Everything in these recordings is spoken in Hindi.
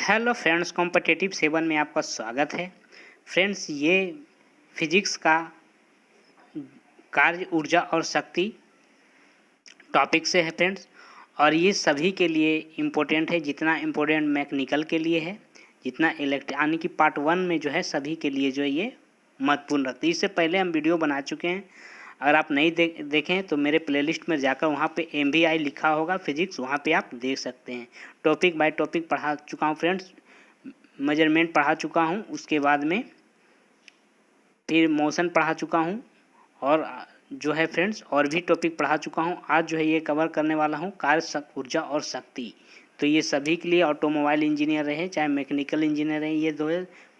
हेलो फ्रेंड्स, कॉम्पिटिटिव 7 में आपका स्वागत है। फ्रेंड्स, ये फिजिक्स का कार्य, ऊर्जा और शक्ति टॉपिक से है फ्रेंड्स, और ये सभी के लिए इम्पोर्टेंट है। जितना इम्पोर्टेंट मैकेनिकल के लिए है, जितना यानी कि पार्ट 1 में जो है सभी के लिए जो है ये महत्वपूर्ण रखती है। इससे पहले हम वीडियो बना चुके हैं, अगर आप नहीं देखें तो मेरे प्लेलिस्ट में जाकर वहाँ पे MVI लिखा होगा फिजिक्स, वहाँ पे आप देख सकते हैं। टॉपिक बाय टॉपिक पढ़ा चुका हूँ फ्रेंड्स, मेजरमेंट पढ़ा चुका हूँ, उसके बाद में फिर मोशन पढ़ा चुका हूँ, और जो है फ्रेंड्स और भी टॉपिक पढ़ा चुका हूँ। आज जो है ये कवर करने वाला हूँ कार्य, ऊर्जा और शक्ति। तो ये सभी के लिए, ऑटोमोबाइल इंजीनियर रहे चाहे मैकेनिकल इंजीनियर रहे, ये दो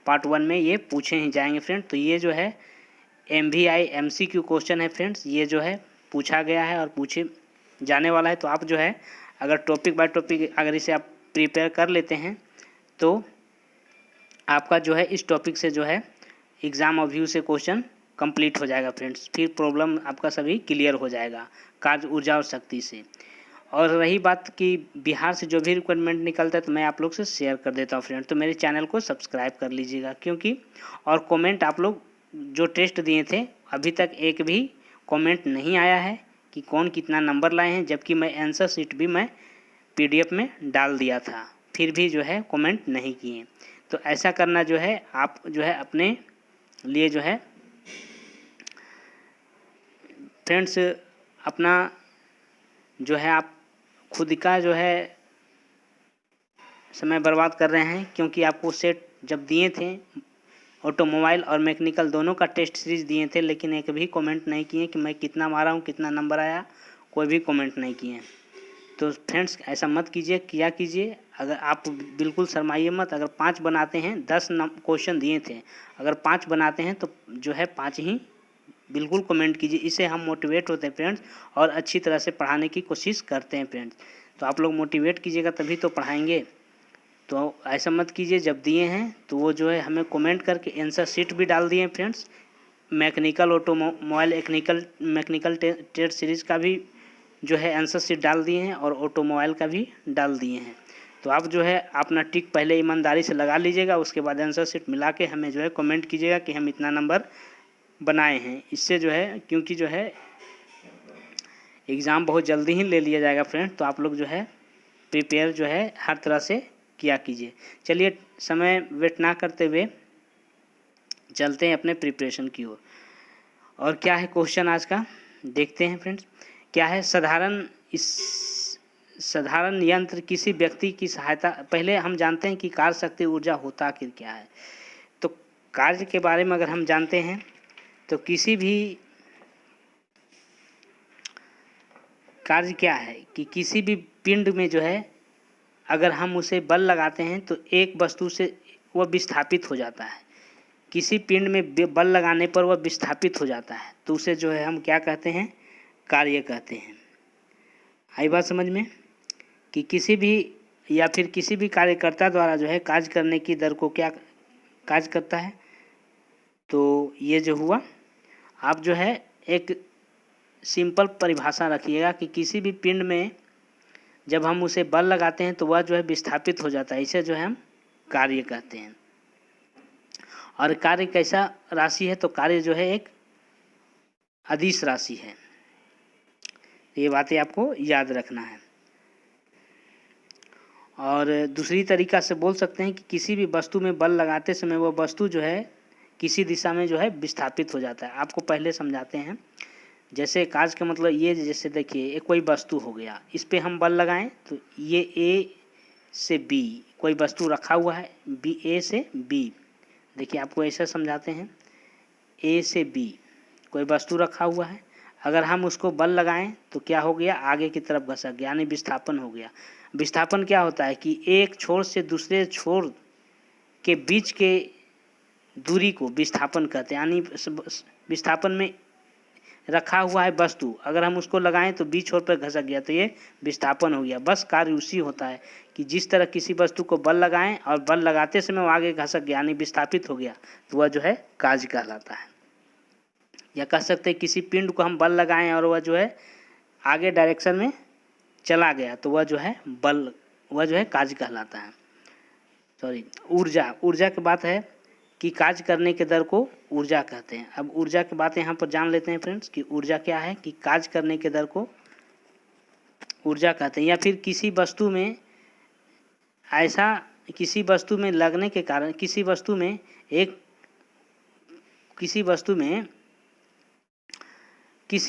पार्ट 1 में ये पूछे ही जाएंगे फ्रेंड। तो ये जो है MVI MCQ क्वेश्चन है फ्रेंड्स, ये जो है पूछा गया है और पूछे जाने वाला है। तो आप जो है अगर टॉपिक बाय टॉपिक अगर इसे आप प्रिपेयर कर लेते हैं तो आपका जो है इस टॉपिक से जो है एग्ज़ाम ओवरव्यू से क्वेश्चन कंप्लीट हो जाएगा फ्रेंड्स। फिर प्रॉब्लम आपका सभी क्लियर हो जाएगा कार्य, ऊर्जा और शक्ति से। और रही बात कि बिहार से जो भी रिक्वायरमेंट निकलता है तो मैं आप लोग से शेयर कर देता हूँ फ्रेंड। तो मेरे चैनल को सब्सक्राइब कर लीजिएगा, क्योंकि और कमेंट आप लोग जो टेस्ट दिए थे अभी तक एक भी कमेंट नहीं आया है कि कौन कितना नंबर लाए हैं, जबकि मैं आंसर शीट भी मैं PDF में डाल दिया था, फिर भी जो है कमेंट नहीं किए। तो ऐसा करना जो है आप जो है अपने लिए जो है फ्रेंड्स अपना जो है आप खुद का जो है समय बर्बाद कर रहे हैं, क्योंकि आपको सेट जब दिए थे ऑटोमोबाइल और मैकेनिकल दोनों का टेस्ट सीरीज दिए थे, लेकिन एक भी कमेंट नहीं किए कि मैं कितना मारा हूँ, कितना नंबर आया, कोई भी कमेंट नहीं किए। तो फ्रेंड्स ऐसा मत कीजिए, किया कीजिए। अगर आप बिल्कुल शर्माइए मत। अगर 5 बनाते हैं, 10 क्वेश्चन दिए थे, अगर 5 बनाते हैं तो जो है 5 ही बिल्कुल कमेंट कीजिए। इससे हम मोटिवेट होते हैं फ्रेंड्स और अच्छी तरह से पढ़ाने की कोशिश करते हैं फ्रेंड्स। तो आप लोग मोटिवेट कीजिएगा तभी तो पढ़ाएंगे। तो ऐसा मत कीजिए, जब दिए हैं तो वो जो है हमें कमेंट करके आंसर शीट भी डाल दिए friends. Mechanical, automobile, mechanical test series का भी जो है आंसर शीट डाल दिए हैं और ऑटोमोबाइल का भी डाल दिए हैं। तो आप जो है अपना टिक पहले ईमानदारी से लगा लीजिएगा, उसके बाद आंसर शीट मिला के हमें जो है कमेंट कीजिएगा कि हम इतना नंबर बनाए हैं। इससे जो है, क्योंकि जो है एग्ज़ाम बहुत जल्दी ही ले लिया जाएगा फ्रेंड, तो आप लोग जो है प्रिपेयर जो है हर तरह से किया कीजिए। चलिए समय वेट ना करते हुए चलते हैं अपने प्रिपरेशन की ओर। और क्या है क्वेश्चन आज का, देखते हैं फ्रेंड्स। क्या है, साधारण यंत्र किसी व्यक्ति की सहायता। पहले हम जानते हैं कि कार्य, शक्ति, ऊर्जा होता आखिर क्या है। तो कार्य के बारे में अगर हम जानते हैं तो किसी भी कार्य क्या है कि किसी भी पिंड में जो है अगर हम उसे बल लगाते हैं तो एक वस्तु से वह विस्थापित हो जाता है। किसी पिंड में बल लगाने पर वह विस्थापित हो जाता है, तो उसे जो है हम क्या कहते हैं, कार्य कहते हैं। आई बात समझ में कि किसी भी या फिर किसी भी कार्यकर्ता द्वारा जो है कार्य करने की दर को क्या कार्य करता है। तो ये जो हुआ, आप जो है एक सिंपल परिभाषा रखिएगा कि किसी भी पिंड में जब हम उसे बल लगाते हैं तो वह जो है विस्थापित हो जाता है, इसे जो है हम कार्य कहते हैं। और कार्य कैसा राशि है, तो कार्य जो है एक अदिश राशि है। ये बातें आपको याद रखना है। और दूसरी तरीका से बोल सकते हैं कि किसी भी वस्तु में बल लगाते समय वह वस्तु जो है किसी दिशा में जो है विस्थापित हो जाता है। आपको पहले समझाते हैं। जैसे कार्य का मतलब ये, जैसे देखिए एक कोई वस्तु हो गया, इस पे हम बल लगाएं तो ये A से B कोई वस्तु रखा हुआ है, A से B। देखिए आपको ऐसा समझाते हैं, A से B कोई वस्तु रखा हुआ है, अगर हम उसको बल लगाएं तो क्या हो गया, आगे की तरफ घसक गया, यानी विस्थापन हो गया। विस्थापन क्या होता है कि एक छोर से दूसरे छोर के बीच के दूरी को विस्थापन कहते हैं। यानी विस्थापन में रखा हुआ है वस्तु, अगर हम उसको लगाएं तो बीच छोर पर घसक गया तो ये विस्थापन हो गया। बस कार्य उसी होता है कि जिस तरह किसी वस्तु को बल लगाएं और बल लगाते समय वो आगे घसक गया यानी विस्थापित हो गया, तो वह जो है कार्य कहलाता है। या कह सकते हैं किसी पिंड को हम बल लगाएं और वह जो है आगे डायरेक्शन में चला गया तो वह जो है कार्य कहलाता है। ऊर्जा, ऊर्जा की बात है कि कार्य करने के दर को ऊर्जा कहते हैं। अब ऊर्जा की बात यहाँ पर जान लेते हैं फ्रेंड्स कि ऊर्जा क्या है, कि कार्य करने के दर को ऊर्जा कहते हैं। या फिर किसी वस्तु में ऐसा, किसी वस्तु में लगने के कारण, किसी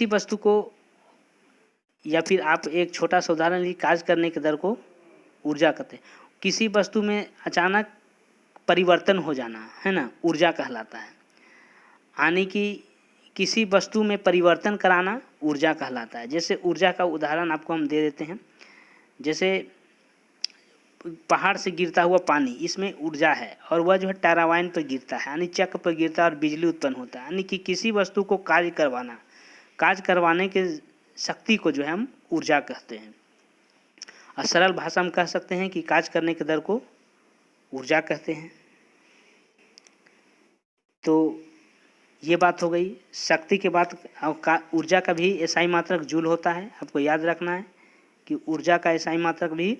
वस्तु को, या फिर आप एक छोटा सा उदाहरण लीजिए, कार्य करने के दर को ऊर्जा कहते हैं। किसी वस्तु में अचानक परिवर्तन हो जाना है ना, ऊर्जा कहलाता है। यानी कि किसी वस्तु में परिवर्तन कराना ऊर्जा कहलाता है। जैसे ऊर्जा का उदाहरण आपको हम दे देते हैं, जैसे पहाड़ से गिरता हुआ पानी, इसमें ऊर्जा है और वह जो है टरबाइन पर गिरता है, यानी चक्र पर गिरता है और बिजली उत्पन्न होता है। यानी कि किसी वस्तु को कार्य करवाने के शक्ति को जो है हम ऊर्जा कहते हैं। और सरल भाषा में कह सकते हैं कि कार्य करने के दर को ऊर्जा कहते हैं। तो ये बात हो गई शक्ति के बाद। ऊर्जा का भी एसआई मात्रक जूल होता है, आपको याद रखना है कि ऊर्जा का एसआई मात्रक भी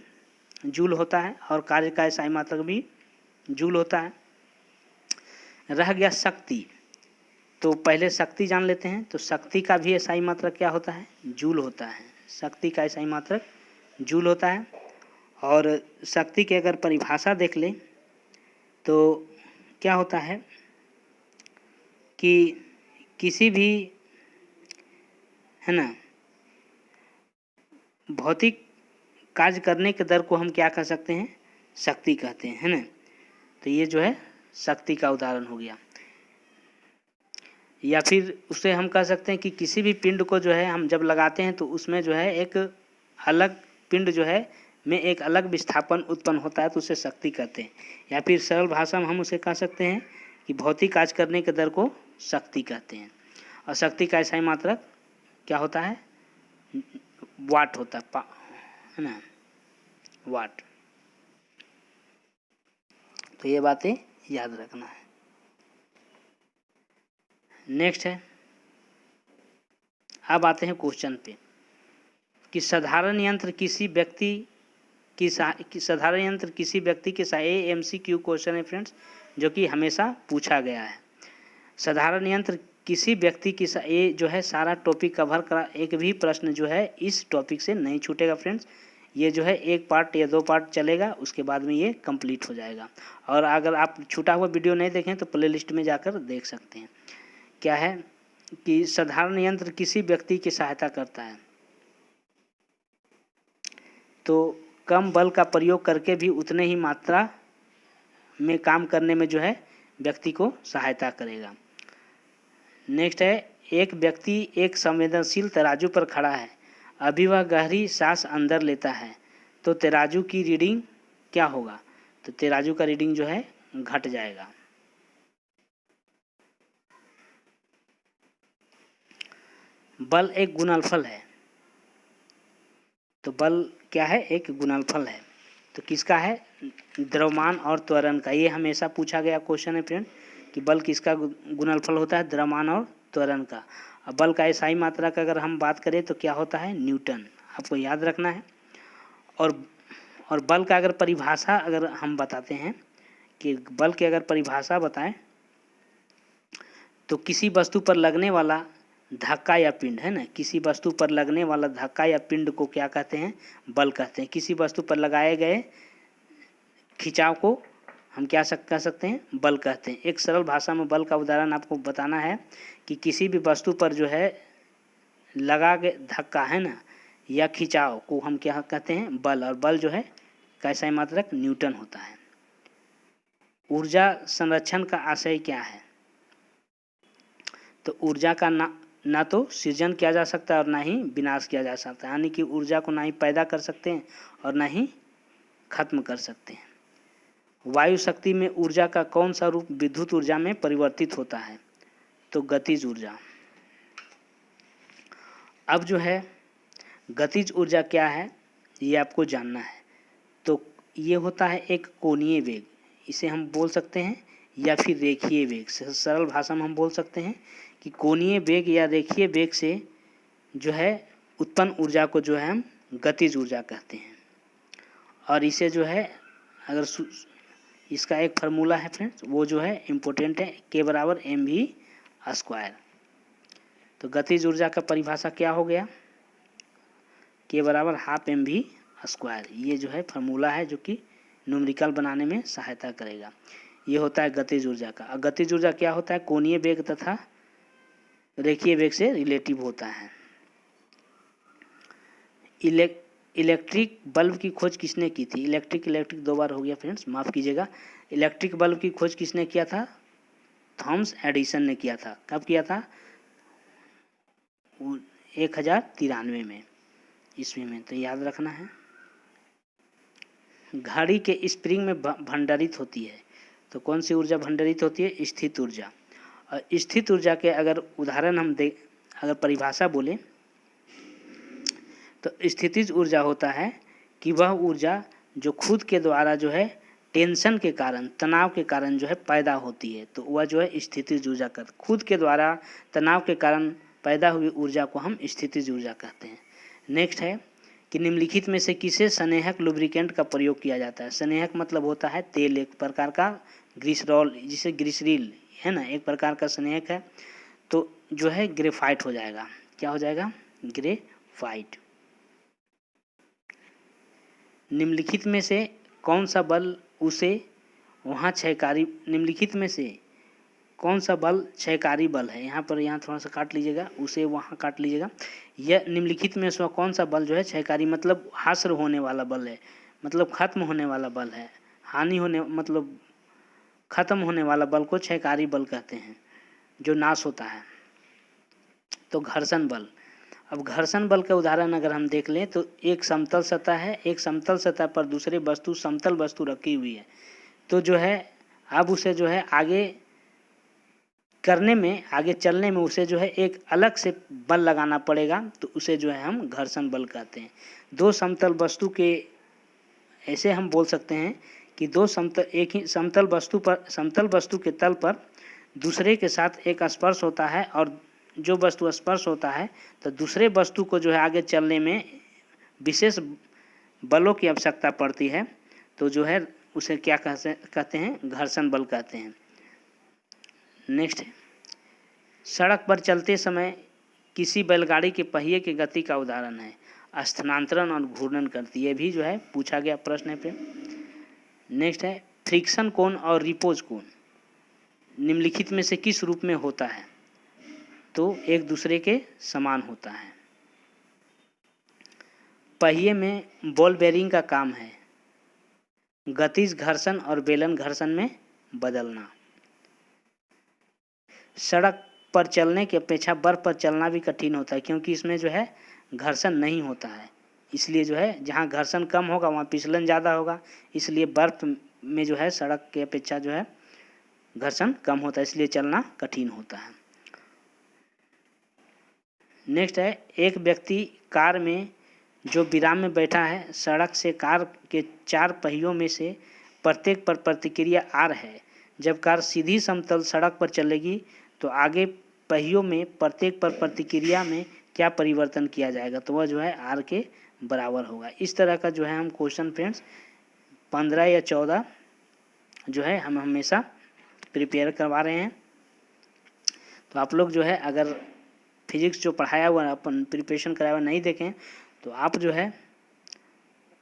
जूल होता है और कार्य का एसआई मात्रक भी जूल होता है। रह गया शक्ति, तो पहले शक्ति जान लेते हैं। तो शक्ति का भी एसआई मात्रक क्या होता है, जूल होता है। शक्ति का एसआई मात्रक जूल होता है। और शक्ति की अगर परिभाषा देख लें तो क्या होता है कि किसी भी, है ना, भौतिक कार्य करने के दर को हम क्या कह सकते हैं, शक्ति कहते हैं, है ना। तो ये जो है शक्ति का उदाहरण हो गया। या फिर उससे हम कह सकते हैं कि किसी भी पिंड को जो है हम जब लगाते हैं तो उसमें जो है एक अलग पिंड जो है में एक अलग विस्थापन उत्पन्न होता है, तो उसे शक्ति कहते हैं। या फिर सरल भाषा में हम उसे कह सकते हैं कि भौतिक कार्य करने के दर को शक्ति कहते हैं। और शक्ति का एसआई मात्रक क्या होता है, वाट होता है ना, वाट। तो ये बातें याद रखना है। नेक्स्ट है, अब आते हैं क्वेश्चन पे कि साधारण यंत्र किसी व्यक्ति के एमसीक्यू क्वेश्चन है फ्रेंड्स, जो कि हमेशा पूछा गया है। साधारण यंत्र किसी व्यक्ति की ये जो है सारा टॉपिक कवर करा, एक भी प्रश्न जो है इस टॉपिक से नहीं छूटेगा फ्रेंड्स। ये जो है एक पार्ट या 2 पार्ट चलेगा, उसके बाद में ये कंप्लीट हो जाएगा। और अगर आप छूटा हुआ वीडियो नहीं देखें तो प्लेलिस्ट में जाकर देख सकते हैं। क्या है कि साधारण यंत्र किसी व्यक्ति की सहायता करता है, तो कम बल का प्रयोग करके भी उतने ही मात्रा में काम करने में जो है व्यक्ति को सहायता करेगा। नेक्स्ट है, एक व्यक्ति एक संवेदनशील तराजू पर खड़ा है, अभी वह गहरी सांस अंदर लेता है, तो तराजू की रीडिंग क्या होगा, तो तराजू का रीडिंग जो है घट जाएगा। बल एक गुणनफल है, तो बल क्या है, एक गुणनफल है। तो किसका है, द्रव्यमान और त्वरण का। ये हमेशा पूछा गया क्वेश्चन है फ्रेंड कि बल किसका गुणनफल होता है, द्रव्यमान और त्वरण का। अब बल का एसआई मात्रा का अगर हम बात करें तो क्या होता है, न्यूटन, आपको याद रखना है। और बल का अगर परिभाषा अगर हम बताते हैं कि बल की अगर परिभाषा बताएं तो किसी वस्तु पर लगने वाला धक्का या पिंड, है ना, किसी वस्तु पर लगने वाला धक्का या पिंड को क्या कहते हैं, बल कहते हैं। किसी वस्तु पर लगाए गए खिंचाव को हम क्या कह सकते हैं, बल कहते हैं। एक सरल भाषा में बल का उदाहरण आपको बताना है कि किसी भी वस्तु पर जो है लगा के धक्का, है ना, या खिंचाव को हम क्या कहते हैं, बल। और बल जो है कैसा मात्रक न्यूटन होता है। ऊर्जा संरक्षण का आशय क्या है, तो ऊर्जा का ना तो सृजन किया जा सकता है और ना ही विनाश किया जा सकता है, यानी कि ऊर्जा को ना ही पैदा कर सकते हैं और ना ही खत्म कर सकते हैं। वायु शक्ति में ऊर्जा का कौन सा रूप विद्युत ऊर्जा में परिवर्तित होता है, तो गतिज ऊर्जा। अब जो है गतिज ऊर्जा क्या है ये आपको जानना है। तो ये होता है एक कोणीय वेग, इसे हम बोल सकते हैं, या फिर रेखीय वेग। सरल भाषा में हम बोल सकते हैं कि कोणीय वेग या रेखीय वेग से जो है उत्पन्न ऊर्जा को जो है हम गतिज ऊर्जा कहते हैं। और इसे जो है अगर इसका एक फार्मूला है फ्रेंड्स, वो जो है इम्पोर्टेंट है, K बराबर mv²। तो गतिज ऊर्जा का परिभाषा क्या हो गया, K बराबर हाफ mv²। ये जो है फार्मूला है जो कि न्यूमेरिकल बनाने में सहायता करेगा। ये होता है गतिज ऊर्जा का। और गतिज ऊर्जा क्या होता है, कोणीय वेग तथा रेखीय वेग से रिलेटिव होता है। इलेक्ट्रिक बल्ब की खोज किसने की थी, इलेक्ट्रिक दो बार हो गया फ्रेंड्स, माफ़ कीजिएगा। इलेक्ट्रिक बल्ब की खोज किसने किया था, थॉमस एडिसन ने किया था। कब किया था, 1093 में, ईस्वी में। तो याद रखना है। घड़ी के स्प्रिंग में भंडारित होती है, तो कौन सी ऊर्जा भंडारित होती है, स्थित ऊर्जा। और स्थित ऊर्जा के अगर उदाहरण हम अगर परिभाषा बोले तो स्थितिज ऊर्जा होता है कि वह ऊर्जा जो खुद के द्वारा जो है टेंशन के कारण, तनाव के कारण जो है पैदा होती है, तो वह जो है स्थितिज ऊर्जा कर, खुद के द्वारा तनाव के कारण पैदा हुई ऊर्जा को हम स्थितिज ऊर्जा कहते हैं। नेक्स्ट है कि निम्नलिखित में से किसे स्नेहक लुब्रिकेंट का प्रयोग किया जाता है। स्नेहक मतलब होता है तेल, एक प्रकार का ग्लिसरॉल, जिसे ग्लिसरील है ना, एक प्रकार का स्नेहक है। तो जो है ग्रेफाइट हो जाएगा, क्या हो जाएगा, ग्रेफाइट। निम्नलिखित में से कौन सा बल उसे वहाँ क्षयकारी, निम्नलिखित में से कौन सा बल क्षयकारी बल है, यहाँ पर, यहाँ थोड़ा सा काट लीजिएगा, उसे वहाँ काट लीजिएगा। यह निम्नलिखित में से कौन सा बल जो है क्षयकारी, मतलब हास्र होने वाला बल है, मतलब खत्म होने वाला बल है, हानि होने मतलब खत्म होने वाला बल को क्षयकारी बल कहते हैं, जो नाश होता है। तो घर्षण बल। अब घर्षण बल का उदाहरण अगर हम देख लें तो एक समतल सतह है, एक समतल सतह पर दूसरे वस्तु, समतल वस्तु रखी हुई है, तो जो है अब उसे जो है आगे करने में, आगे चलने में उसे जो है एक अलग से बल लगाना पड़ेगा, तो उसे जो है हम घर्षण बल कहते हैं। दो समतल वस्तु के, ऐसे हम बोल सकते हैं कि दो समतल, एक ही समतल वस्तु पर, समतल वस्तु के तल पर दूसरे के साथ एक स्पर्श होता है, और जो वस्तु स्पर्श होता है तो दूसरे वस्तु को जो है आगे चलने में विशेष बलों की आवश्यकता पड़ती है, तो जो है उसे क्या कहते हैं, घर्षण बल कहते हैं। नेक्स्ट है, सड़क पर चलते समय किसी बैलगाड़ी के पहिए की गति का उदाहरण है, स्थानांतरण और घूर्णन करती है, भी जो है पूछा गया प्रश्न है। फिर नेक्स्ट है, फ्रिक्शन कोण और रिपोज कोण निम्नलिखित में से किस रूप में होता है, तो एक दूसरे के समान होता है। पहिए में बॉल बेरिंग का काम है गतिज घर्षण और बेलन घर्षण में बदलना। सड़क पर चलने की अपेक्षा बर्फ पर चलना भी कठिन होता है, क्योंकि इसमें जो है घर्षण नहीं होता है, इसलिए जो है जहाँ घर्षण कम होगा वहाँ फिसलन ज़्यादा होगा, इसलिए बर्फ में जो है सड़क की अपेक्षा जो है घर्षण कम होता है, इसलिए चलना कठिन होता है। नेक्स्ट है, एक व्यक्ति कार में जो विराम में बैठा है, सड़क से कार के 4 पहियों में से प्रत्येक पर प्रतिक्रिया आर है। जब कार सीधी समतल सड़क पर चलेगी तो आगे पहियों में प्रत्येक पर प्रतिक्रिया में क्या परिवर्तन किया जाएगा, तो वह जो है आर के बराबर होगा। इस तरह का जो है हम क्वेश्चन फ्रेंड्स 15 या 14 जो है हम हमेशा प्रिपेयर करवा रहे हैं। तो आप लोग जो है अगर फिजिक्स जो पढ़ाया हुआ अपन प्रिपरेशन कराया हुआ नहीं देखें तो आप जो है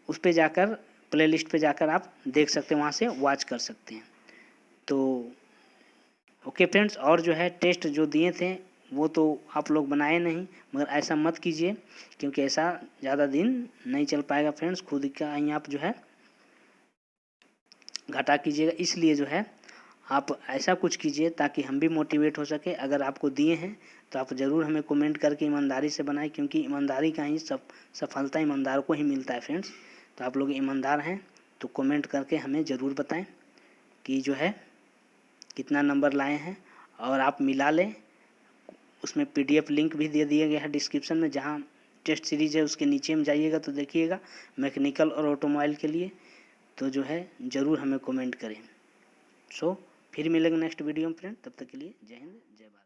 उस पे जाकर, प्लेलिस्ट पे जाकर आप देख सकते हैं, वहाँ से वॉच कर सकते हैं। तो ओके फ्रेंड्स, और जो है टेस्ट जो दिए थे वो तो आप लोग बनाए नहीं, मगर ऐसा मत कीजिए, क्योंकि ऐसा ज़्यादा दिन नहीं चल पाएगा फ्रेंड्स, खुद का ही आप जो है घटा कीजिएगा। इसलिए जो है आप ऐसा कुछ कीजिए ताकि हम भी मोटिवेट हो सके। अगर आपको दिए हैं तो आप ज़रूर हमें कमेंट करके ईमानदारी से बनाएं, क्योंकि ईमानदारी का ही सफलता ईमानदार को ही मिलता है फ्रेंड्स। तो आप लोग ईमानदार हैं तो कमेंट करके हमें ज़रूर बताएं कि जो है कितना नंबर लाए हैं, और आप मिला लें। उसमें PDF लिंक भी दे दिया गया है डिस्क्रिप्शन में, जहाँ टेस्ट सीरीज़ है उसके नीचे में जाइएगा तो देखिएगा मैकेनिकल और ऑटोमोबाइल के लिए, तो जो है ज़रूर हमें कमेंट करें। फिर मिलेंगे नेक्स्ट वीडियो में फ्रेंड, तब तक के लिए जय हिंद जय भारत।